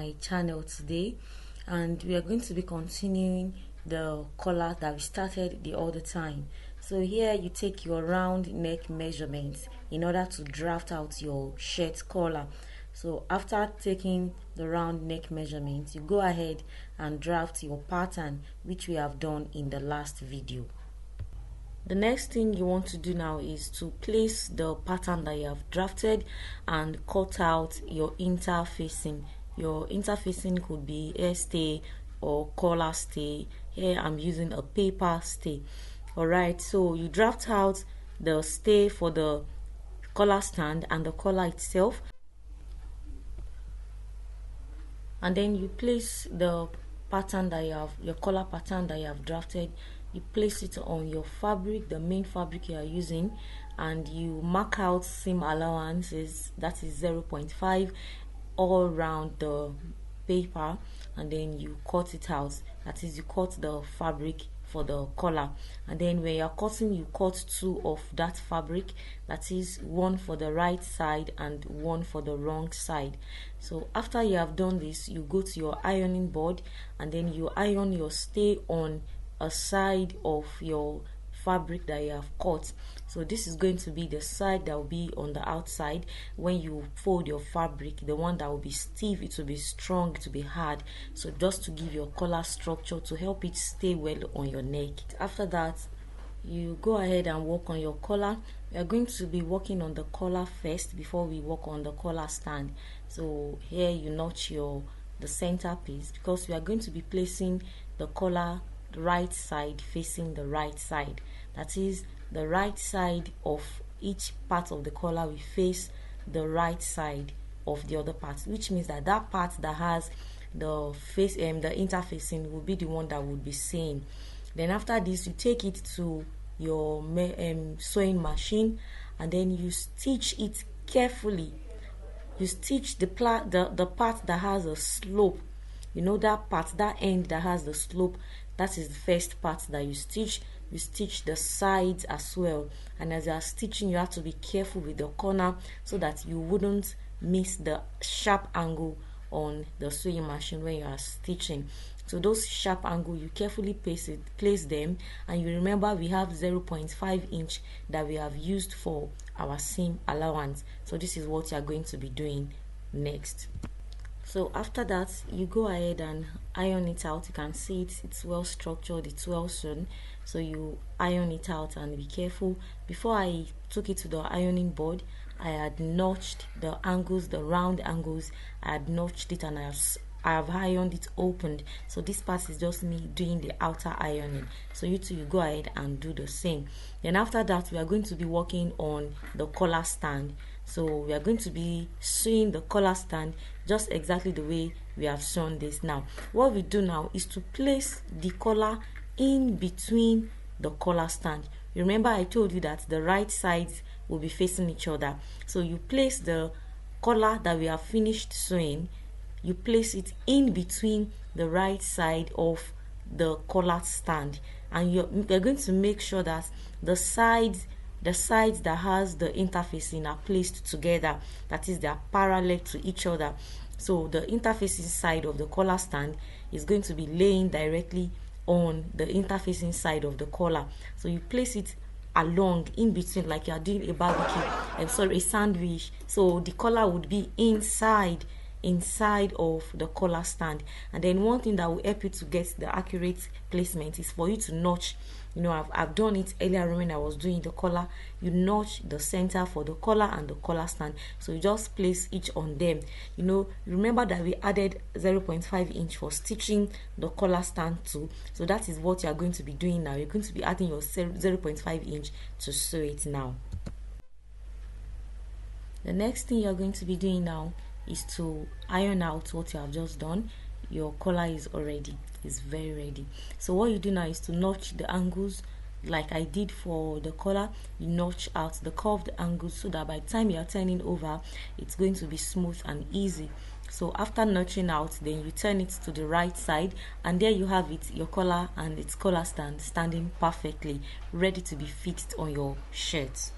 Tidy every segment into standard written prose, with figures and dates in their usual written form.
my channel today, and we are going to be continuing the collar that we started the other time. So here you take your round neck measurements in order to draft out your shirt collar. So after taking the round neck measurements, you go ahead and draft your pattern, which we have done in the last video. The next thing you want to do now is to place the pattern that you have drafted and cut out your interfacing. Your interfacing could be hair stay or collar stay. Here I'm using a paper stay. Alright, so you draft out the stay for the collar stand and the collar itself, and then you place the pattern that you have, your collar pattern that you have drafted. You place it on your fabric, the main fabric you are using, and you mark out seam allowances, that is 0.5 all around the paper, and then you cut it out, that is, you cut the fabric for the collar. And then when you are cutting, you cut two of that fabric, that is one for the right side and one for the wrong side. So after you have done this, you go to your ironing board and then you iron your stay on a side of your fabric that you have cut. So this is going to be the side that will be on the outside. When you fold your fabric, the one that will be stiff, it will be strong, it will be hard, so just to give your collar structure to help it stay well on your neck. After that, you go ahead and work on your collar. We are going to be working on the collar first before we work on the collar stand. So here you notch the center piece, because we are going to be placing the collar right side facing the right side. That is, the right side of each part of the collar will face the right side of the other part, which means that that part that has the face the interfacing will be the one that would be seen. Then after this, you take it to your sewing machine and then you stitch it carefully. You stitch the part that has a slope. You know, that part, that end that has the slope, that is the first part that you stitch. You stitch the sides as well, and as you are stitching, you have to be careful with the corner so that you wouldn't miss the sharp angle on the sewing machine when you are stitching. So those sharp angle, you carefully place them, and you remember we have 0.5 inch that we have used for our seam allowance. So this is what you are going to be doing next. So after that, you go ahead and iron it out. You can see it's well structured, it's well sewn. So you iron it out, and be careful. Before I took it to the ironing board, I had notched the angles, the round angles. I had notched it and I have ironed it opened. So this part is just me doing the outer ironing. So you go ahead and do the same. Then after that, we are going to be working on the collar stand. So we are going to be sewing the collar stand just exactly the way we have sewn this. Now what we do now is to place the collar in between the collar stand. Remember I told you that the right sides will be facing each other. So you place the collar that we have finished sewing, you place it in between the right side of the collar stand, and you're going to make sure that the sides that has the interfacing are placed together, that is, they are parallel to each other. So the interfacing side of the collar stand is going to be laying directly on the interfacing side of the collar. So you place it along in between, like you are doing a barbecue, a sandwich. So the collar would be inside of the collar stand. And then one thing that will help you to get the accurate placement is for you to notch. You know, I've done it earlier when I was doing the collar. You notch the center for the collar and the collar stand. So you just place each on them. You know, remember that we added 0.5 inch for stitching the collar stand too. So that is what you are going to be doing now. You're going to be adding your 0.5 inch to sew it now. The next thing you're going to be doing now is to iron out what you have just done. Your collar is already, is very ready. So what you do now is to notch the angles like I did for the collar. You notch out the curved angles so that by the time you are turning over, it's going to be smooth and easy. So after notching out, then you turn it to the right side, and there you have it, your collar and its collar stand standing perfectly, ready to be fitted on your shirt.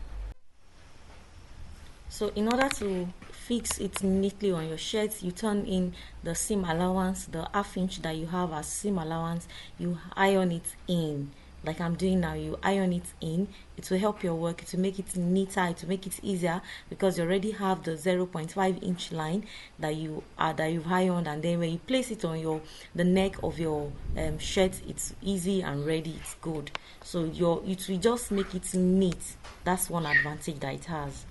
So in order to fix it neatly on your shirt, you turn in the seam allowance, the ½ inch that you have as seam allowance, you iron it in like I'm doing now. You iron it in. It will help your work, to make it neater, to make it easier, because you already have the 0.5-inch line that you've ironed, and then when you place it on the neck of your shirt, it's easy and ready, it's good. So it will just make it neat. That's one advantage that it has.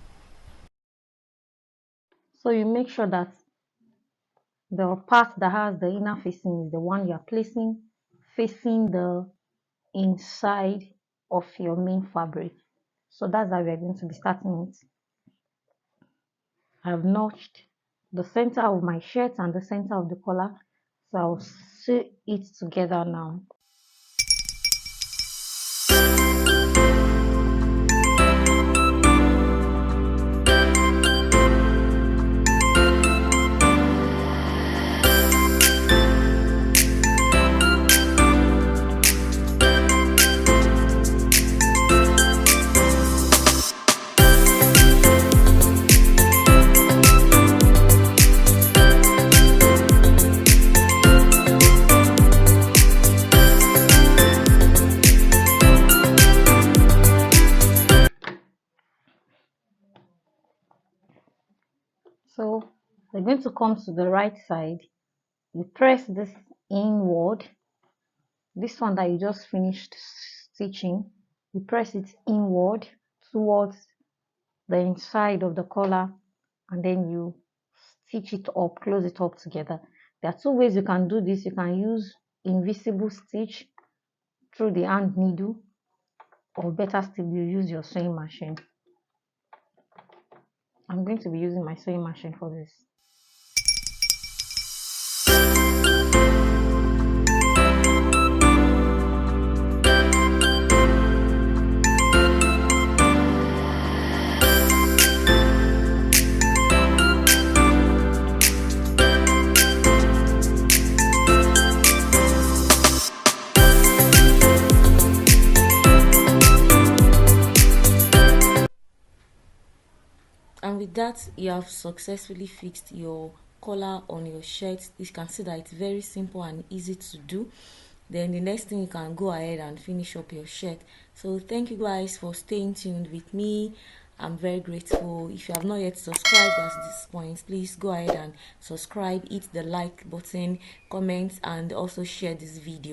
So you make sure that the part that has the inner facing is the one you are placing facing the inside of your main fabric. So that's how we are going to be starting it. I've notched the center of my shirt and the center of the collar, so I'll sew it together now. So we're going to come to the right side. You press this inward, this one that you just finished stitching, you press it inward towards the inside of the collar, and then you stitch it up, close it up together. There are two ways you can do this. You can use invisible stitch through the hand needle, or better still, you use your sewing machine. I'm going to be using my sewing machine for this. And with that, you have successfully fixed your collar on your shirt. You can see that it's very simple and easy to do. Then the next thing, you can go ahead and finish up your shirt. So thank you guys for staying tuned with me. I'm very grateful. If you have not yet subscribed at this point, please go ahead and subscribe, hit the like button, comment, and also share this video.